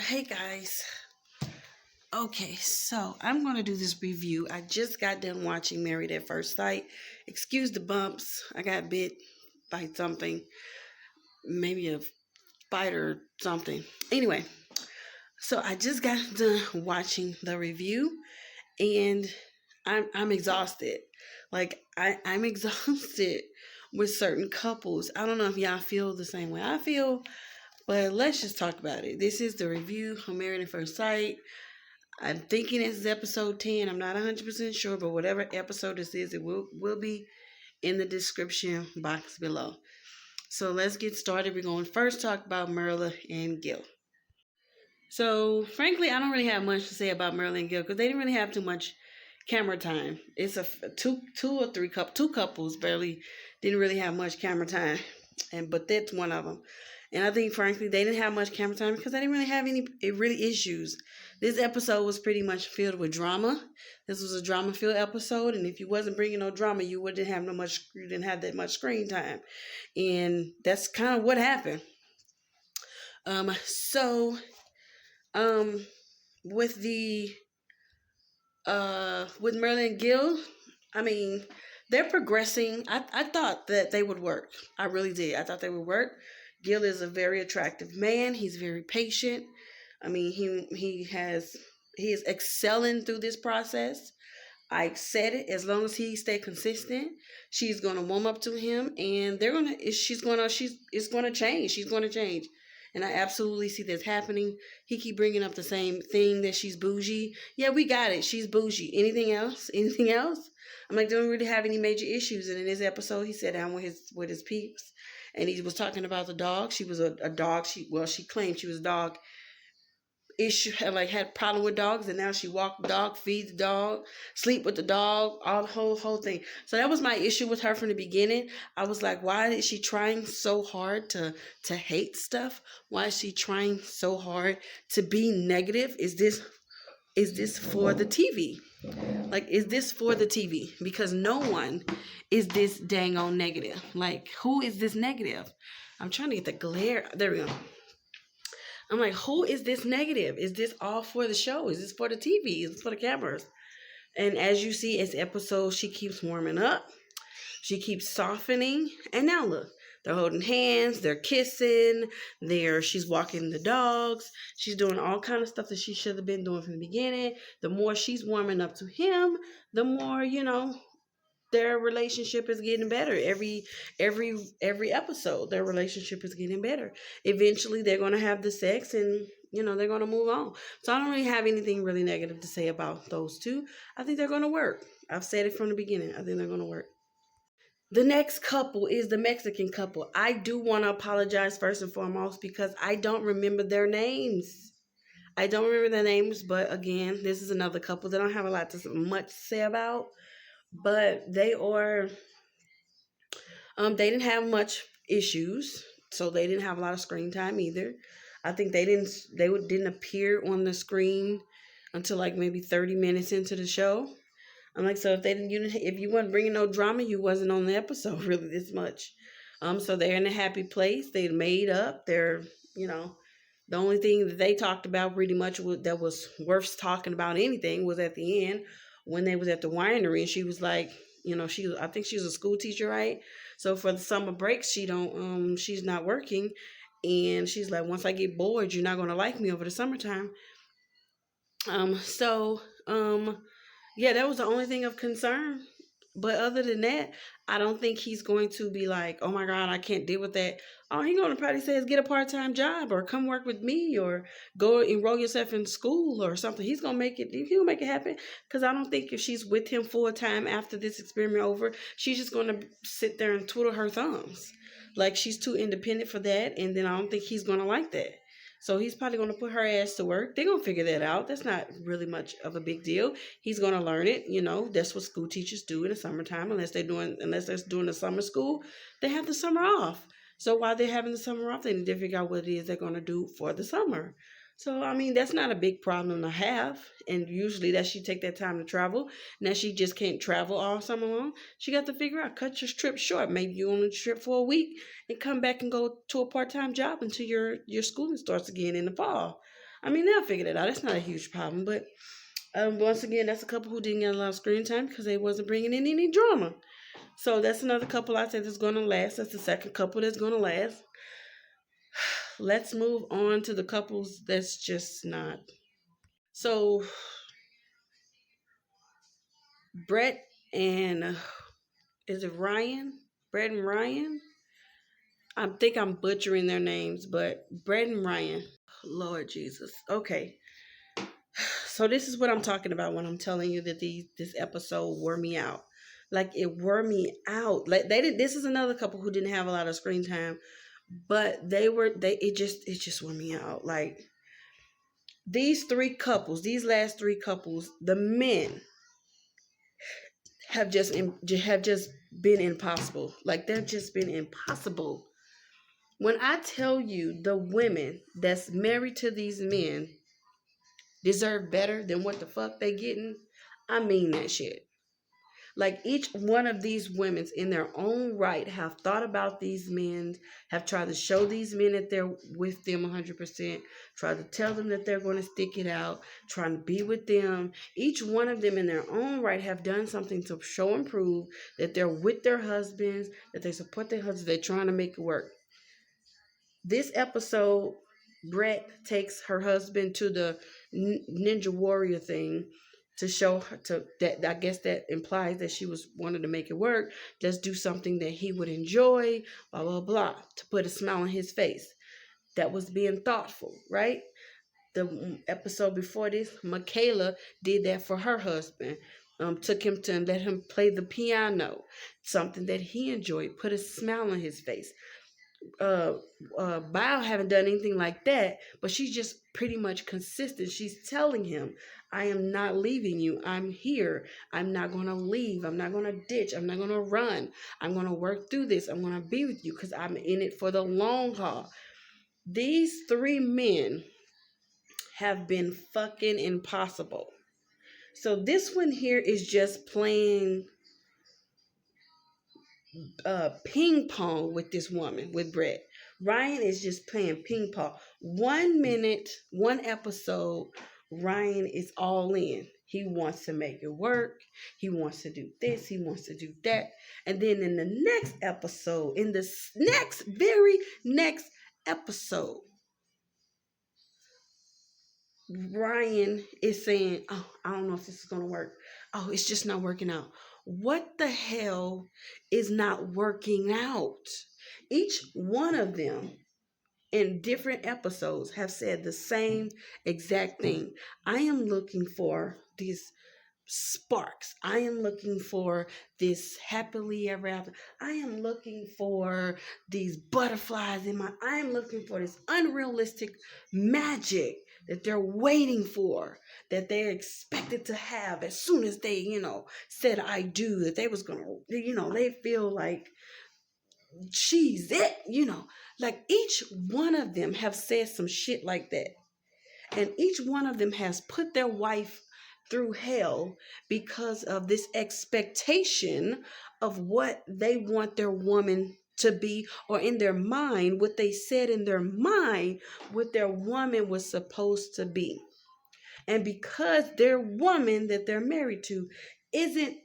Hey guys. Okay, so I'm going to do this review. I just got done watching Married at First Sight. Excuse the bumps. I got bit by something. Maybe a spider or something. Anyway, so I just got done watching the review and I'm exhausted. I'm exhausted with certain couples. I don't know if y'all feel the same way I feel, but let's just talk about it. This is the review of Married at First Sight. I'm thinking it's episode 10. I'm not 100% sure, but whatever episode this is, it will be in the description box below. So let's get started. We're going to first talk about Merlin and Gill. So frankly, I don't really have much to say about Merlin and Gill because they didn't really have too much camera time. It's a two couples barely didn't really have much camera time, but that's one of them. And I think, frankly, they didn't have much camera time because they didn't really have any issues. This episode was pretty much filled with drama. This was a drama-filled episode, and if you wasn't bringing no drama, you didn't have that much screen time, and that's kind of what happened. With Merlin and Gill, I mean, they're progressing. I thought that they would work. I really did. I thought they would work. Gill is a very attractive man. He's very patient. I mean, he is excelling through this process. I said it. As long as he stay consistent, she's gonna warm up to him, and it's gonna change. She's gonna change, and I absolutely see this happening. He keep bringing up the same thing that she's bougie. Yeah, we got it. She's bougie. Anything else? Anything else? I'm like, they don't really have any major issues. And in this episode, he sat down with his peeps, and he was talking about the dog. She was a dog. She claimed she was a dog issue, had problem with dogs, and now she walk the dog, feed the dog, sleep with the dog, all the whole thing. So that was my issue with her from the beginning. I was like, why is she trying so hard to hate stuff? Why is she trying so hard to be negative? Is this for the TV? Is this for the TV? Because no one is this dang on negative. Who is this negative? I'm trying to get the glare. There we go. I'm like, who is this negative? Is this all for the show? Is this for the TV? Is this for the cameras? And as you see, as episode, she keeps warming up. She keeps softening. And now look, they're holding hands. They're kissing. She's walking the dogs. She's doing all kind of stuff that she should have been doing from the beginning. The more she's warming up to him, the more, their relationship is getting better. Every episode, their relationship is getting better. Eventually, they're going to have the sex, and they're going to move on. So I don't really have anything really negative to say about those two. I think they're going to work. I've said it from the beginning. I think they're going to work. The next couple is the Mexican couple. I do want to apologize first and foremost because I don't remember their names. But again, this is another couple that I don't have much to say about. But they didn't have much issues, so they didn't have a lot of screen time either. I think they didn't appear on the screen until maybe 30 minutes into the show. I'm like, so if you weren't bringing no drama, you wasn't on the episode really this much. So they're in a happy place. They made up. They're, the only thing that they talked about pretty much that was worth talking about anything was at the end when they was at the winery, and she was like, I think she was a school teacher, right? So for the summer breaks, she's not working, and she's like, once I get bored, you're not gonna like me over the summertime. Yeah, that was the only thing of concern. But other than that, I don't think he's going to be like, oh my God, I can't deal with that. All he's going to probably say is get a part-time job or come work with me or go enroll yourself in school or something. He'll make it happen. Because I don't think if she's with him full-time after this experiment over, she's just going to sit there and twiddle her thumbs. She's too independent for that. And then I don't think he's going to like that. So he's probably going to put her ass to work. They're going to figure that out. That's not really much of a big deal. He's going to learn it. That's what school teachers do in the summertime. Unless they're doing the summer school, they have the summer off. So while they're having the summer off, they need to figure out what it is they're going to do for the summer. So, I mean, that's not a big problem to have. And usually that she take that time to travel. Now she just can't travel all summer long. She got to figure out, cut your trip short. Maybe you only trip for a week and come back and go to a part-time job until your schooling starts again in the fall. I mean, they'll figure it out. It's not a huge problem. But once again, that's a couple who didn't get a lot of screen time because they wasn't bringing in any drama. So that's another couple I said that's going to last. That's the second couple that's going to last. Let's move on to the couples that's just not. So Brett and is it Ryan? Brett and Ryan? I think I'm butchering their names, but Brett and Ryan. Lord Jesus. Okay. So this is what I'm talking about when I'm telling you that this episode wore me out. Like it wore me out. Like they did. This is another couple who didn't have a lot of screen time, but it just wore me out. Like these three couples, these last three couples, the men have just been impossible. Like they've just been impossible. When I tell you the women that's married to these men deserve better than what the fuck they getting, I mean that shit. Like each one of these women's in their own right have thought about these men, have tried to show these men that they're with them 100%, tried to tell them that they're going to stick it out, trying to be with them. Each one of them in their own right have done something to show and prove that they're with their husbands, that they support their husbands, they're trying to make it work. This episode, Brett takes her husband to the Ninja Warrior thing to show her to that. I guess that implies that she was wanted to make it work. Just do something that he would enjoy, blah blah blah, to put a smile on his face. That was being thoughtful, right? The episode before this, Kayla did that for her husband. Took him to let him play the piano, something that he enjoyed, put a smile on his face. uh Bao haven't done anything like that, but she's just pretty much consistent. She's telling him, I am not leaving you. I'm here. I'm not going to leave. I'm not going to ditch. I'm not going to run. I'm going to work through this. I'm going to be with you because I'm in it for the long haul. These three men have been fucking impossible. So this one here is just playing ping pong with this woman, with Brett. Ryan is just playing ping pong. 1 minute, one episode, Ryan is all in. He wants to make it work. He wants to do this. He wants to do that. And then in the next episode, in the very next episode, Ryan is saying, oh, I don't know if this is going to work. Oh, it's just not working out. What the hell is not working out? Each one of them in different episodes have said the same exact thing. I am looking for these sparks. I am looking for this happily ever after. I am looking for these butterflies in my. I am looking for this unrealistic magic that they're waiting for, that they're expected to have as soon as they, said I do, that they was gonna, they feel like she's it. Like each one of them have said some shit like that. And each one of them has put their wife through hell because of this expectation of what they want their woman to be, or in their mind, what they said in their mind, what their woman was supposed to be. And because their woman that they're married to isn't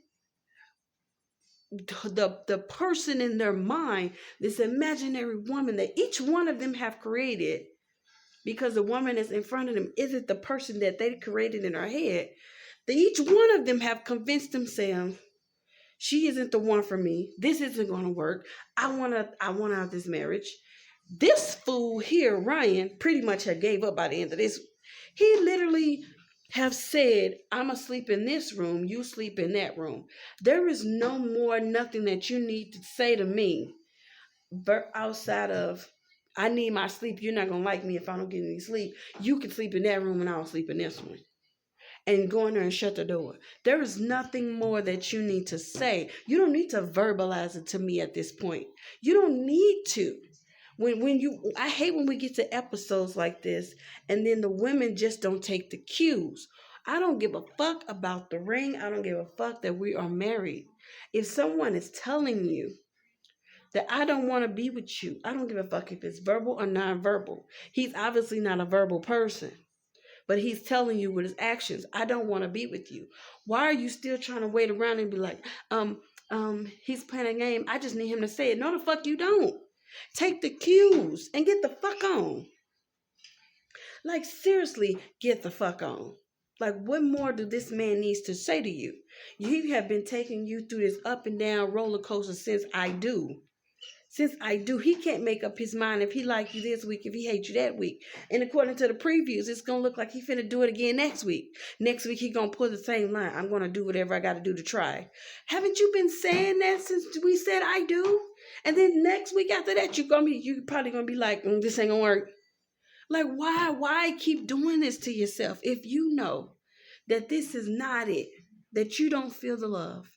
the person in their mind, this imaginary woman that each one of them have created, because the woman that's in front of them isn't the person that they created in her head, that each one of them have convinced themselves, she isn't the one for me. This isn't going to work. I want out of this marriage. This fool here, Ryan, pretty much had gave up by the end of this. He literally have said, I'm going to sleep in this room, you sleep in that room. There is no more nothing that you need to say to me outside of, I need my sleep. You're not going to like me if I don't get any sleep. You can sleep in that room and I'll sleep in this one. And go in there and shut the door. There is nothing more that you need to say. You don't need to verbalize it to me at this point. You don't need to. I hate when we get to episodes like this and then the women just don't take the cues. I don't give a fuck about the ring. I don't give a fuck that we are married. If someone is telling you that I don't want to be with you, I don't give a fuck if it's verbal or non-verbal. He's obviously not a verbal person. But he's telling you with his actions, I don't want to be with you. Why are you still trying to wait around and be like, he's playing a game. I just need him to say it. No, the fuck you don't. Take the cues and get the fuck on. Like, seriously, get the fuck on. Like, what more do this man needs to say to you? You have been taking you through this up and down roller coaster since I do. Since I do, he can't make up his mind if he like you this week, if he hates you that week. And according to the previews, it's gonna look like he finna do it again next week. Next week he gonna pull the same line. I'm gonna do whatever I gotta do to try. Haven't you been saying that since we said I do? And then next week after that, you probably gonna be like, this ain't gonna work. Like, why keep doing this to yourself if you know that this is not it, that you don't feel the love?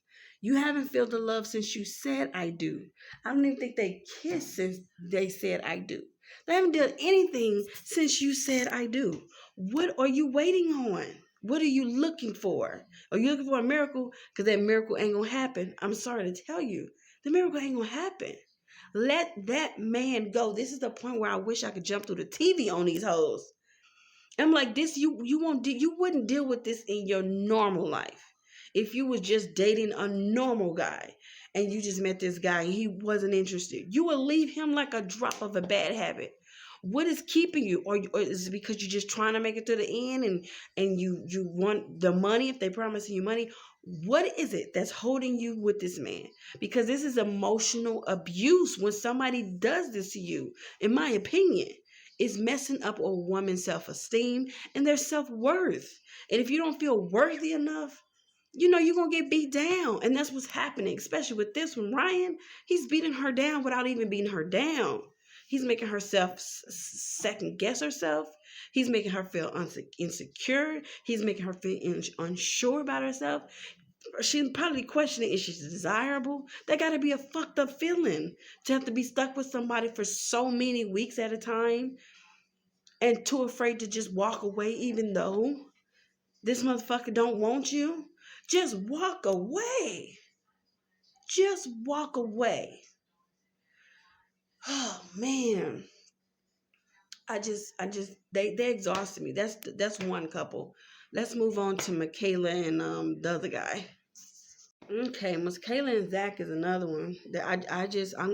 You haven't felt the love since you said I do. I don't even think they kissed since they said I do. They haven't done anything since you said I do. What are you waiting on? What are you looking for? Are you looking for a miracle? Because that miracle ain't going to happen. I'm sorry to tell you. The miracle ain't going to happen. Let that man go. This is the point where I wish I could jump through the TV on these hoes. I'm like, this, you wouldn't deal with this in your normal life. If you was just dating a normal guy and you just met this guy and he wasn't interested, you will leave him like a drop of a bad habit. What is keeping you? Or is it because you're just trying to make it to the end and you want the money if they promise you money? What is it that's holding you with this man? Because this is emotional abuse when somebody does this to you, in my opinion. It's messing up a woman's self-esteem and their self-worth. And if you don't feel worthy enough, you're going to get beat down. And that's what's happening, especially with this one. Ryan, he's beating her down without even beating her down. He's making herself second guess herself. He's making her feel insecure. He's making her feel unsure about herself. She's probably questioning if she's desirable. That got to be a fucked up feeling to have to be stuck with somebody for so many weeks at a time and too afraid to just walk away even though this motherfucker don't want you. Just walk away. Just walk away. Oh man. They exhausted me. That's one couple. Let's move on to Michaela and the other guy. Okay, Miss Kayla and Zach is another one that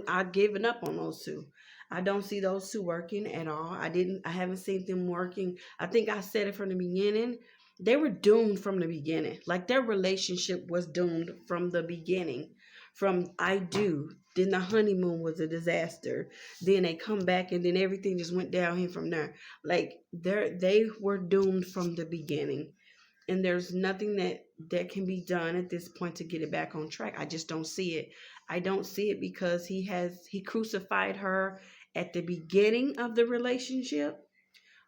I've given up on those two. I don't see those two working at all. I haven't seen them working. I think I said it from the beginning. They were doomed from the beginning. Like their relationship was doomed from the beginning. From I do. Then the honeymoon was a disaster. Then they come back and then everything just went downhill from there. Like they were doomed from the beginning, and there's nothing that can be done at this point to get it back on track. I just don't see it. I don't see it because he crucified her at the beginning of the relationship.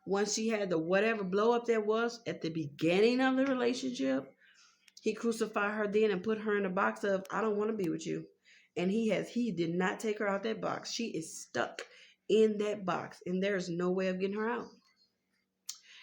Once she had the whatever blow up there was at the beginning of the relationship, he crucified her then and put her in a box of I don't want to be with you. And he did not take her out that box. She is stuck in that box and there's no way of getting her out.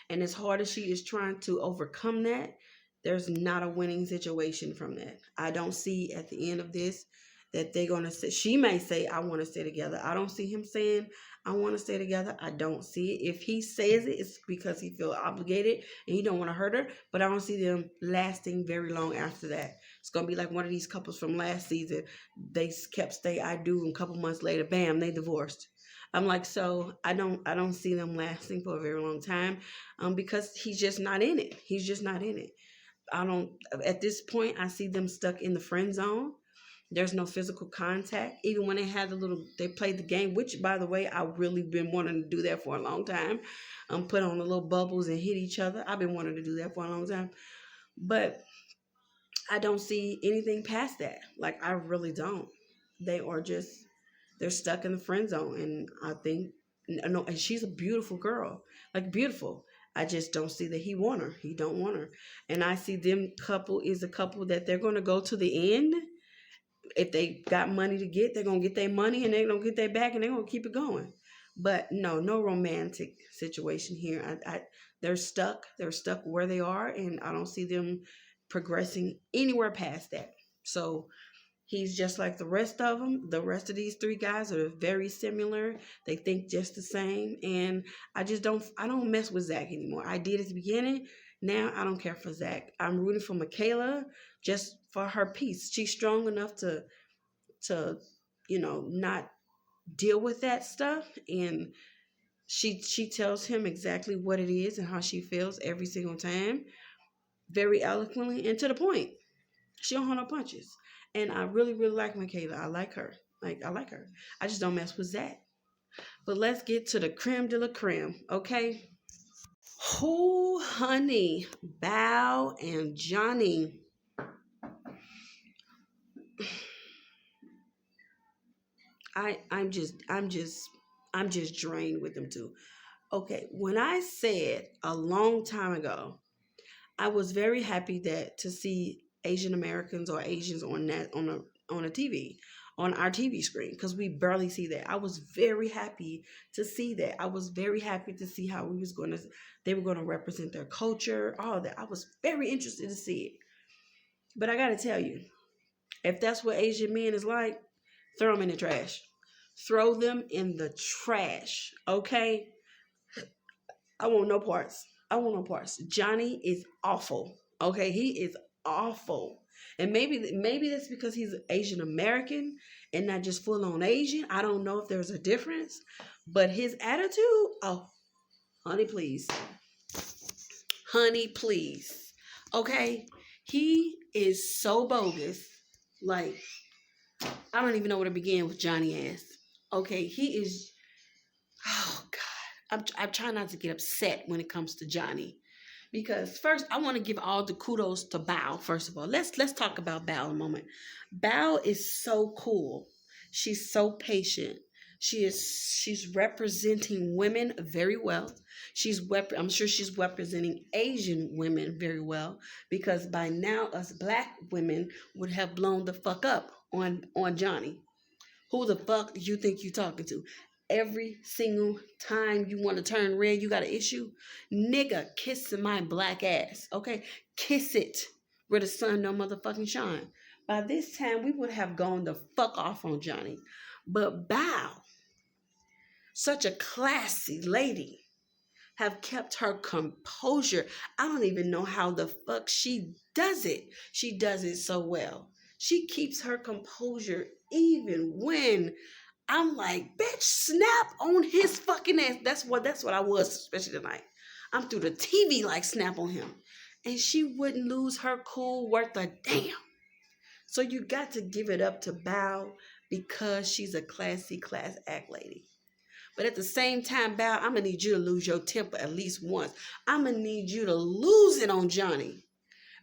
And as hard as she is trying to overcome that, there's not a winning situation from that. I don't see at the end of this that they're going to say, she may say, I want to stay together. I don't see him saying, I want to stay together. I don't see it. If he says it, it's because he feels obligated and he don't want to hurt her. But I don't see them lasting very long after that. It's going to be like one of these couples from last season. They kept stay, I do, and a couple months later, bam, they divorced. I'm like, so I don't see them lasting for a very long time, because he's just not in it. He's just not in it. I don't. At this point, I see them stuck in the friend zone. There's no physical contact. Even when they played the game, which by the way, I've really been wanting to do that for a long time. Put on the little bubbles and hit each other. I've been wanting to do that for a long time, but I don't see anything past that. Like I really don't. They're stuck in the friend zone, and I think no. And she's a beautiful girl, like beautiful. I just don't see that he want her. He don't want her, and I see them couple is a couple that they're gonna go to the end. If they got money to get, they're gonna get their money, and they're gonna get their back, and they're gonna keep it going. But no romantic situation here. They're stuck. They're stuck where they are, and I don't see them progressing anywhere past that. So He's just like the rest of them. The rest of these three guys are very similar. They think just the same. And I don't mess with Zach anymore. I did at the beginning. Now I don't care for Zach. I'm rooting for Michaela just for her peace. She's strong enough to, not deal with that stuff. And she tells him exactly what it is and how she feels every single time, very eloquently and to the point. She don't hold no punches. And I really, really like Michaela. I like her. I like her. I just don't mess with Zach. But let's get to the creme de la creme, okay? Who, honey, Bao and Johnny. I'm just drained with them too. Okay, when I said a long time ago, I was very happy that to see Asian Americans or Asians on a TV, on our TV screen, because we barely see that. I was very happy to see that. I was very happy to see how they were gonna represent their culture, all of that. I was very interested to see it. But I gotta tell you, if that's what Asian men is like, throw them in the trash. Throw them in the trash, okay? I want no parts. I want no parts. Johnny is awful. Okay, he is awful. And maybe that's because he's Asian American and not just full on Asian. I don't know if there's a difference, but his attitude, oh, honey, please. Honey, please. Okay? He is so bogus. Like, I don't even know where to begin with Johnny ass. Okay, he is. Oh God, I'm trying not to get upset when it comes to Johnny, because first I want to give all the kudos to Bao. First of all, let's talk about Bao a moment. Bao is so cool. She's so patient. She's representing women very well. I'm sure she's representing Asian women very well, because by now us black women would have blown the fuck up on Johnny. Who the fuck do you think you talking to? Every single time you want to turn red, you got an issue. Nigga, kiss my black ass. Okay? Kiss it where the sun no motherfucking shine. By this time, we would have gone the fuck off on Johnny. But Bao, such a classy lady, have kept her composure. I don't even know how the fuck she does it. She does it so well. She keeps her composure even when I'm like, bitch, snap on his fucking ass. That's what I was, especially tonight. I'm through the TV like snap on him. And she wouldn't lose her cool worth a damn. So you got to give it up to Bao because she's a classy class act lady. But at the same time, Bao, I'm gonna need you to lose your temper at least once. I'm gonna need you to lose it on Johnny.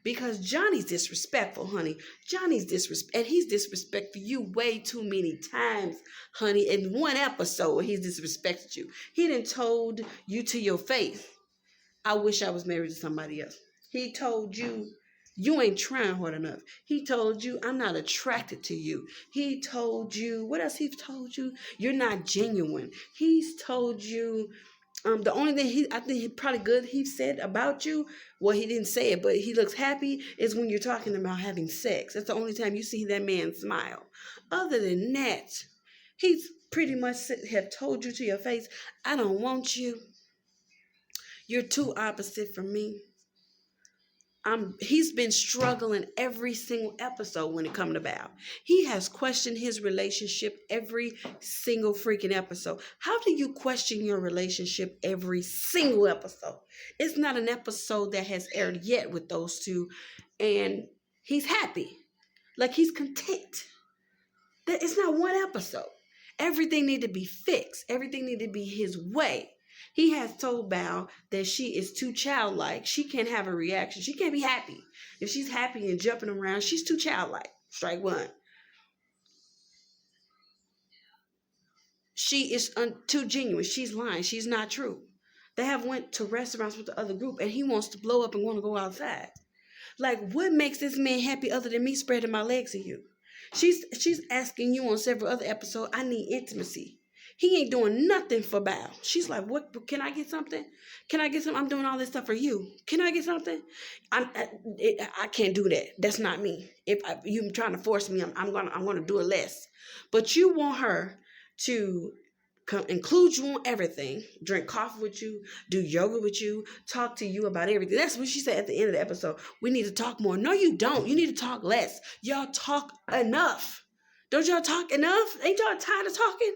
Because Johnny's disrespectful, honey. Johnny's disrespect, and he's disrespected you way too many times, honey. In one episode, he's disrespected you. He done told you to your face, I wish I was married to somebody else. He told you, you ain't trying hard enough. He told you, I'm not attracted to you. He told you, what else he told you? You're not genuine. He's told you, the only thing I think he probably good he said about you, well, he didn't say it, but he looks happy, is when you're talking about having sex. That's the only time you see that man smile. Other than that, he's pretty much have told you to your face, I don't want you. You're too opposite from me. He's been struggling every single episode when it comes to Bao. He has questioned his relationship every single freaking episode. How do you question your relationship every single episode? It's not an episode that has aired yet with those two, and he's happy. Like, he's content. It's not one episode. Everything need to be fixed. Everything need to be his way. He has told Bao that she is too childlike. She can't have a reaction. She can't be happy. If she's happy and jumping around, she's too childlike. Strike one. She is too genuine. She's lying. She's not true. They have went to restaurants with the other group, and he wants to blow up and want to go outside. Like, what makes this man happy other than me spreading my legs to you? She's asking you on several other episodes, I need intimacy. He ain't doing nothing for Bow. She's like, what? Can I get something? Can I get something? I'm doing all this stuff for you. Can I get something? I can't do that. That's not me. If you trying to force me, I'm gonna do it less. But you want her to include you on everything, drink coffee with you, do yoga with you, talk to you about everything. That's what she said at the end of the episode. We need to talk more. No, you don't. You need to talk less. Y'all talk enough. Don't y'all talk enough? Ain't y'all tired of talking?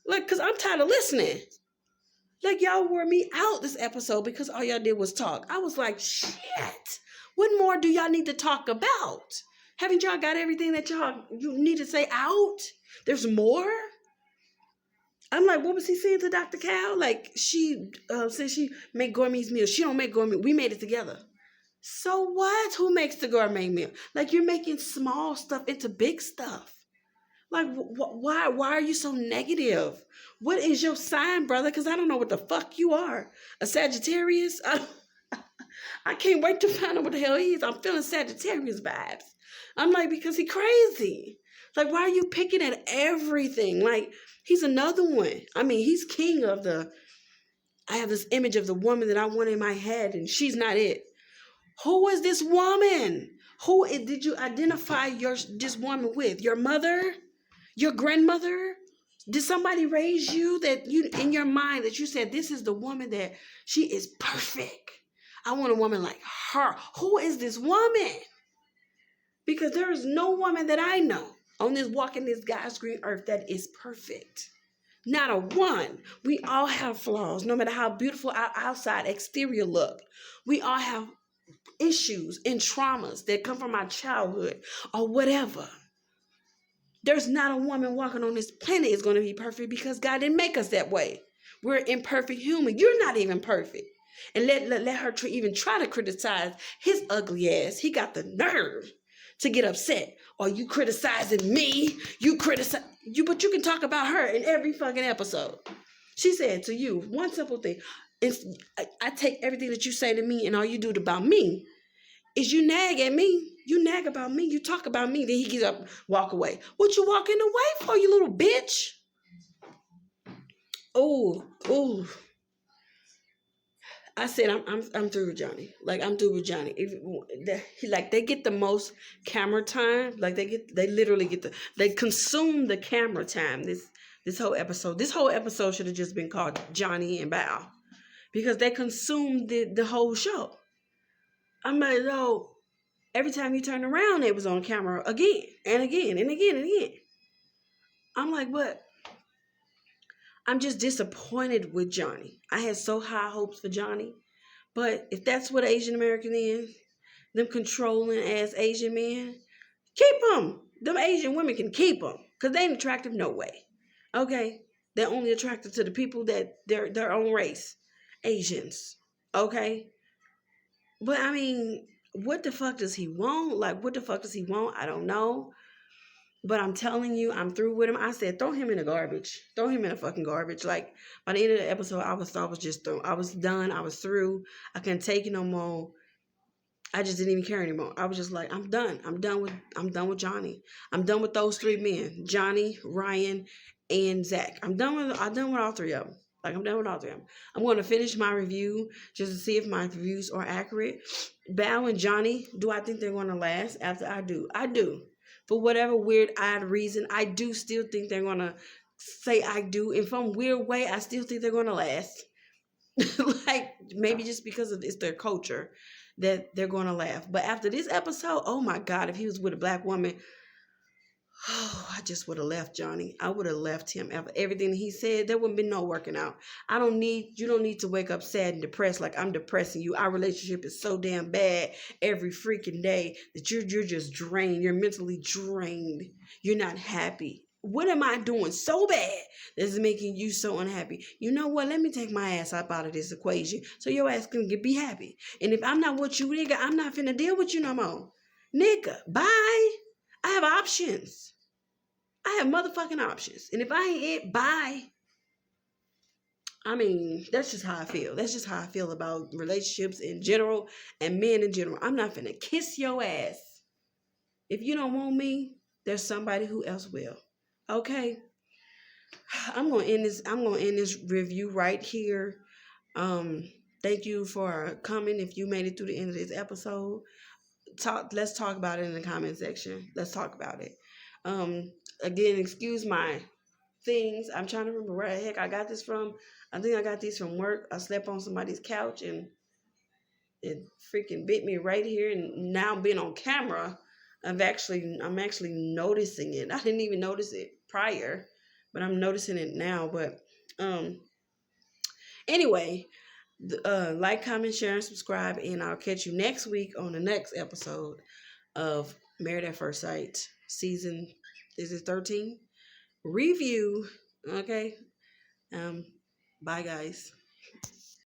Like, because I'm tired of listening. Like, y'all wore me out this episode because all y'all did was talk. I was like, shit. What more do y'all need to talk about? Haven't y'all got everything that you need to say out? There's more? I'm like, what was he saying to Dr. Cal? Like, she said she make gourmet's meal. She don't make gourmet. We made it together. So what? Who makes the gourmet meal? Like, you're making small stuff into big stuff. Like, why are you so negative? What is your sign, brother? Because I don't know what the fuck you are. A Sagittarius? I can't wait to find out what the hell he is. I'm feeling Sagittarius vibes. I'm like, because he crazy. Like, why are you picking at everything? Like, he's another one. I mean, he's king of I have this image of the woman that I want in my head, and she's not it. Who is this woman? Who did you identify this woman with? Your mother? Your grandmother? Did somebody raise you that you in your mind that you said this is the woman that she is perfect? I want a woman like her. Who is this woman? Because there is no woman that I know on this walking this God's green earth that is perfect. Not a one. We all have flaws, no matter how beautiful our outside exterior look. We all have issues and traumas that come from our childhood or whatever. There's not a woman walking on this planet is going to be perfect because God didn't make us that way. We're imperfect human. You're not even perfect. And let her even try to criticize his ugly ass. He got the nerve to get upset. Are you criticizing me? You criticize you, but you can talk about her in every fucking episode. She said to you, one simple thing. I take everything that you say to me and all you do about me is you nag at me. You nag about me. You talk about me. Then he gets up, walk away. What you walking away for, you little bitch? Oh. I said I'm through with Johnny. Like, I'm through with Johnny. They get the most camera time. Like, they literally they consume the camera time. This whole episode. This whole episode should have just been called Johnny and Bao, because they consumed the whole show. I'm like, no. Every time you turn around, it was on camera again and again and again and again. I'm like, what? I'm just disappointed with Johnny. I had so high hopes for Johnny. But if that's what Asian American is, them controlling ass Asian men, keep them. Them Asian women can keep them because they ain't attractive no way. Okay? They're only attracted to the people that their own race. Asians. Okay? But I mean, what the fuck does he want? Like, what the fuck does he want? I don't know. But I'm telling you, I'm through with him. I said, throw him in the garbage. Throw him in the fucking garbage. Like, by the end of the episode, I was just through. I was done. I was through. I couldn't take it no more. I just didn't even care anymore. I was just like, I'm done. I'm done with Johnny. I'm done with those three men. Johnny, Ryan, and Zach. I'm done with all three of them. Like, I'm done with all three of them. I'm going to finish my review just to see if my reviews are accurate. Bao and Johnny, do I think they're going to last? After I do. I do. For whatever weird, odd reason, I do still think they're going to say I do. In some weird way, I still think they're going to last. Like, maybe just because it's their culture that they're going to laugh. But after this episode, oh my God, if he was with a black woman, I just would have left Johnny. I would have left him. After everything he said, there wouldn't be no working out. You don't need to wake up sad and depressed like I'm depressing you. Our relationship is so damn bad every freaking day that you're just drained. You're mentally drained. You're not happy. What am I doing so bad that's making you so unhappy? You know what? Let me take my ass up out of this equation so your ass can be happy. And if I'm not with you, nigga, I'm not finna deal with you no more. Nigga, bye. I have options. I have motherfucking options. And if I ain't it, bye. I mean, that's just how I feel. That's just how I feel about relationships in general and men in general. I'm not finna kiss your ass. If you don't want me, there's somebody who else will. Okay? I'm gonna end this review right here. Um, Thank you for coming. If you made it through the end of this episode, let's talk about it in the comment section. Let's talk about it. Um, Again, excuse my things. I'm trying to remember where the heck I got this from. I think I got these from work. I slept on somebody's couch and it freaking bit me right here. And now being on camera, I'm actually noticing it. I didn't even notice it prior, but I'm noticing it now. But um, anyway, like, comment, share, and subscribe, and I'll catch you next week on the next episode of Married at First Sight season. Is it 13? Review. Okay. Um, Bye, guys.